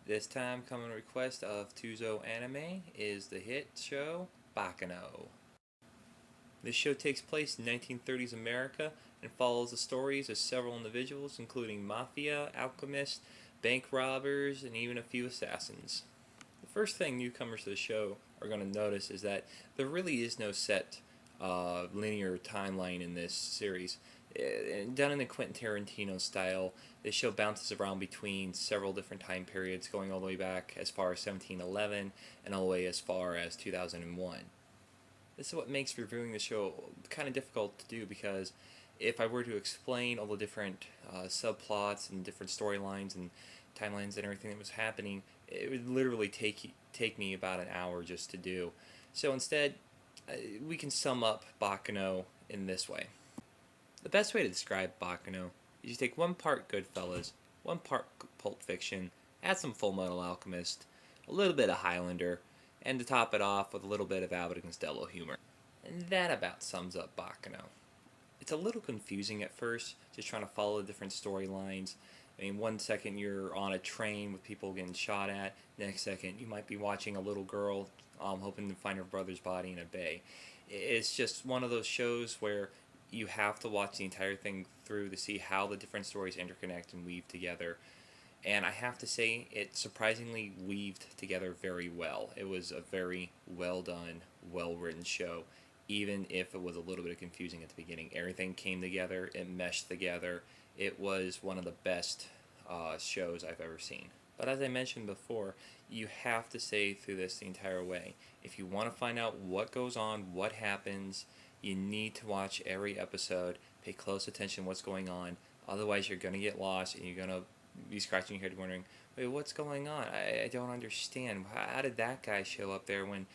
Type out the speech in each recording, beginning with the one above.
This time, coming request of Tuzo Anime is the hit show Baccano. This show takes place in 1930s America and follows the stories of several individuals, including mafia, alchemists, bank robbers, and even a few assassins. The first thing newcomers to the show are going to notice is that there really is no set linear timeline in this series. Done in the Quentin Tarantino style, this show bounces around between several different time periods, going all the way back as far as 1711 and all the way as far as 2001. This is what makes reviewing the show kind of difficult to do, because if I were to explain all the different subplots and different storylines and timelines and everything that was happening, it would literally take me about an hour just to do. So instead, we can sum up Baccano in this way. The best way to describe Baccano is you take one part Goodfellas, one part Pulp Fiction, add some Full Metal Alchemist, a little bit of Highlander, and to top it off with a little bit of Abbott and Costello humor. And that about sums up Baccano. It's a little confusing at first, just trying to follow the different storylines. I mean, one second you're on a train with people getting shot at, next second you might be watching a little girl hoping to find her brother's body in a bay. It's just one of those shows where you have to watch the entire thing through to see how the different stories interconnect and weave together. And I have to say, it surprisingly weaved together very well. It was a very well done, well written show, even if it was a little bit confusing at the beginning. Everything came together, it meshed together. It was one of the best shows I've ever seen. But as I mentioned before, you have to stay through this the entire way. If you want to find out what goes on, what happens, you need to watch every episode, pay close attention to what's going on. Otherwise, you're going to get lost and you're going to be scratching your head wondering, wait, what's going on? I don't understand. How did that guy show up there when...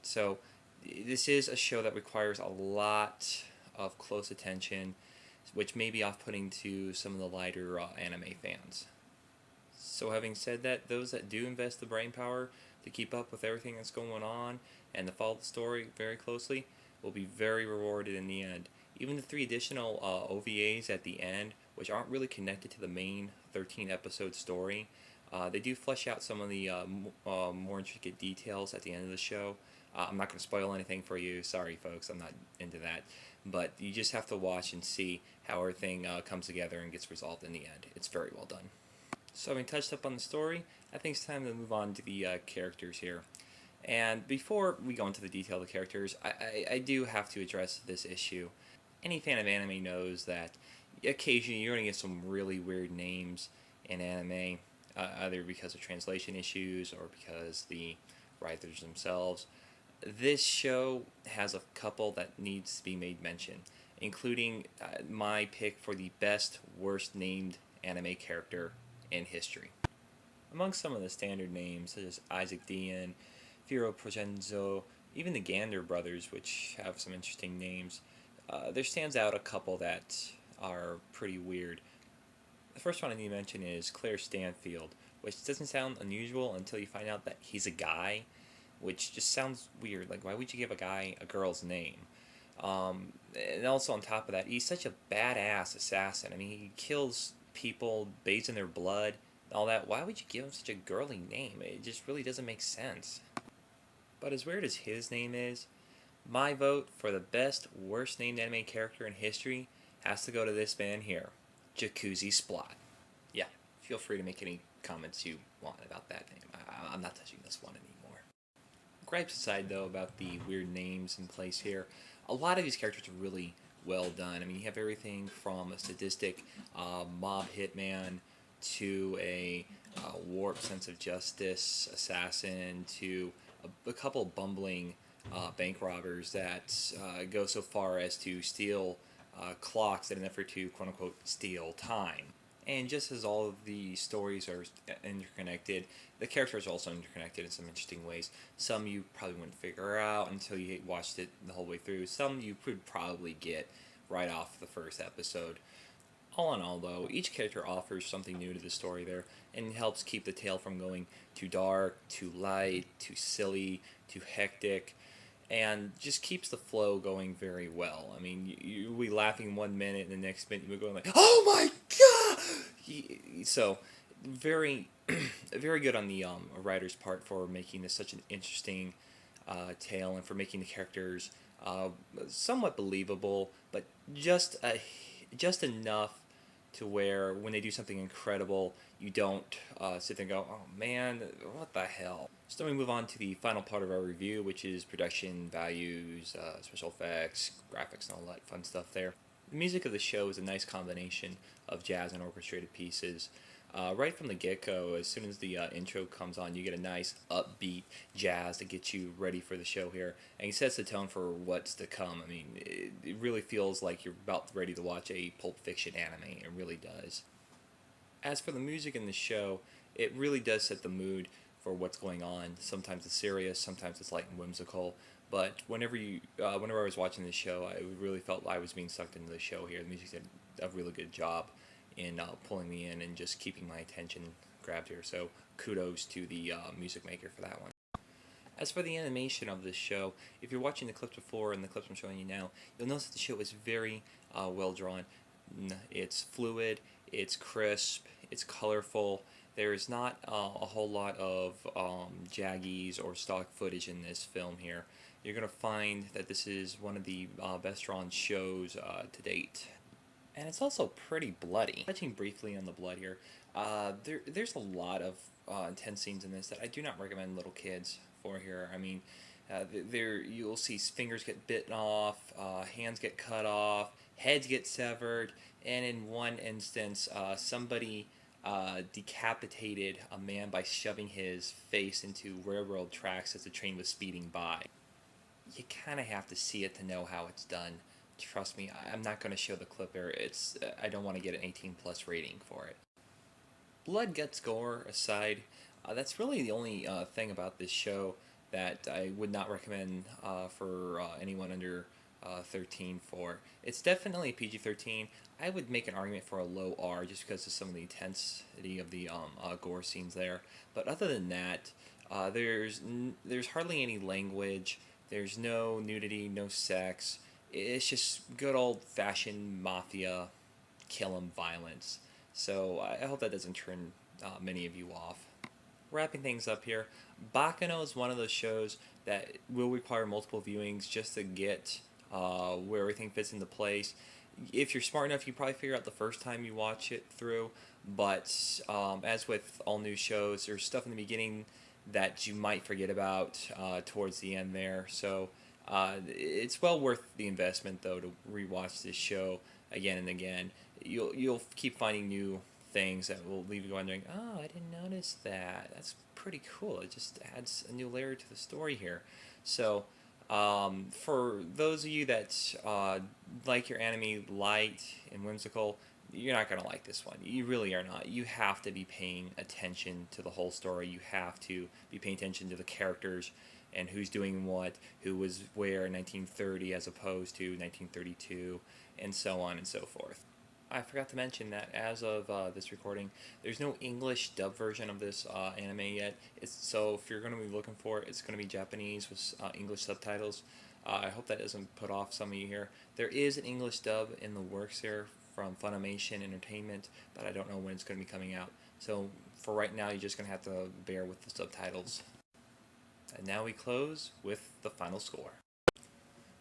So, this is a show that requires a lot of close attention, which may be off-putting to some of the lighter anime fans. So having said that, those that do invest the brain power to keep up with everything that's going on and to follow the story very closely will be very rewarded in the end. Even the 3 additional OVAs at the end, which aren't really connected to the main 13-episode story, they do flesh out some of the more intricate details at the end of the show. I'm not going to spoil anything for you. Sorry, folks, I'm not into that. But you just have to watch and see how everything comes together and gets resolved in the end. It's very well done. So having touched up on the story, I think it's time to move on to the characters here. And before we go into the detail of the characters, I do have to address this issue. Any fan of anime knows that occasionally you're going to get some really weird names in anime, either because of translation issues or because the writers themselves. This show has a couple that needs to be made mention, including my pick for the best, worst named anime character in history. Among some of the standard names, such as Isaac Dean, Firo Progenzo, even the Gander brothers, which have some interesting names, there stands out a couple that are pretty weird. The first one I need to mention is Claire Stanfield, which doesn't sound unusual until you find out that he's a guy, which just sounds weird. Like, why would you give a guy a girl's name? And also on top of that, he's such a badass assassin. I mean, he kills people, bathes in their blood, all that. Why would you give him such a girly name? It just really doesn't make sense. But as weird as his name is, my vote for the best, worst named anime character in history has to go to this man here, Jacuzzi Splot. Yeah, feel free to make any comments you want about that name. I'm not touching this one anymore. Gripes aside, though, about the weird names in place here, a lot of these characters are really well done. I mean, you have everything from a sadistic mob hitman to a warped sense of justice assassin to a couple bumbling bank robbers that go so far as to steal clocks in an effort to quote-unquote steal time. And just as all of the stories are interconnected, the characters are also interconnected in some interesting ways. Some you probably wouldn't figure out until you watched it the whole way through. Some you could probably get right off the first episode. All in all, though, each character offers something new to the story there, and helps keep the tale from going too dark, too light, too silly, too hectic, and just keeps the flow going very well. I mean, you'll be laughing 1 minute, and the next minute you're going like, "Oh my god!" So very, very good on the writer's part for making this such an interesting tale and for making the characters uh, somewhat believable, but just enough to where when they do something incredible, you don't sit there and go, "Oh man, what the hell?" So then we move on to the final part of our review, which is production values, special effects, graphics, and all that fun stuff there. The music of the show is a nice combination of jazz and orchestrated pieces. Right from the get-go, as soon as the intro comes on, you get a nice upbeat jazz to get you ready for the show here, and it sets the tone for what's to come. I mean, it really feels like you're about ready to watch a Pulp Fiction anime. It really does. As for the music in the show, it really does set the mood for what's going on. Sometimes it's serious, sometimes it's light and whimsical. But whenever I was watching the show, I really felt I was being sucked into the show here. The music did a really good job in pulling me in and just keeping my attention grabbed here. So kudos to the music maker for that one. As for the animation of this show, if you're watching the clips before and the clips I'm showing you now, you'll notice that the show is very well drawn. It's fluid, it's crisp, it's colorful. There's not a whole lot of jaggies or stock footage in this film here. You're going to find that this is one of the best drawn shows to date. And it's also pretty bloody. Touching briefly on the blood here, there's a lot of intense scenes in this that I do not recommend little kids for here. I mean, there you'll see fingers get bitten off, hands get cut off, heads get severed, and in one instance, somebody decapitated a man by shoving his face into railroad tracks as the train was speeding by. You kind of have to see it to know how it's done. Trust me, I'm not going to show the clip here. I don't want to get an 18 plus rating for it. Blood, guts, gore aside, that's really the only thing about this show that I would not recommend for anyone under 13 for. It's definitely PG-13. I would make an argument for a low R just because of some of the intensity of the gore scenes there. But other than that, there's hardly any language. There's no nudity, no sex. It's just good old-fashioned mafia kill 'em violence. So I hope that doesn't turn many of you off. Wrapping things up here, Baccano is one of those shows that will require multiple viewings just to get where everything fits into place. If you're smart enough, you probably figure out the first time you watch it through. But as with all new shows, there's stuff in the beginning that you might forget about towards the end there. So it's well worth the investment, though, to rewatch this show again and again. You'll keep finding new things that will leave you wondering, oh, I didn't notice that. That's pretty cool. It just adds a new layer to the story here. So for those of you that like your anime light and whimsical, you're not going to like this one. You really are not. You have to be paying attention to the whole story. You have to be paying attention to the characters and who's doing what, who was where in 1930 as opposed to 1932, and so on and so forth. I forgot to mention that as of this recording, there's no English dub version of this anime yet. So if you're going to be looking for it, it's going to be Japanese with English subtitles. I hope that doesn't put off some of you here. There is an English dub in the works here from Funimation Entertainment, but I don't know when it's going to be coming out. So for right now, you're just going to have to bear with the subtitles. And now we close with the final score.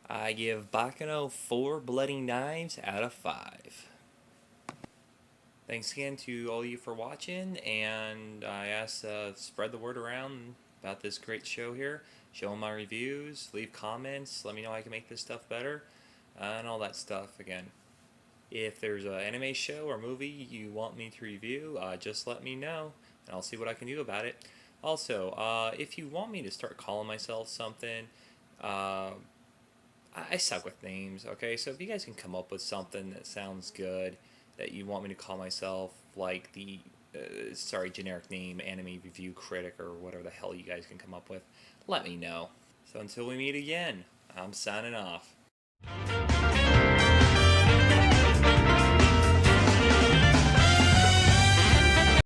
I give Baccano 4 bloody knives out of 5. Thanks again to all you for watching, and I ask spread the word around about this great show here. Show my reviews, leave comments, let me know how I can make this stuff better, and all that stuff again. If there's an anime show or movie you want me to review, just let me know, and I'll see what I can do about it. Also, if you want me to start calling myself something, I suck with names, okay? So if you guys can come up with something that sounds good, that you want me to call myself, like the, generic name, anime review critic, or whatever the hell you guys can come up with, let me know. So until we meet again, I'm signing off.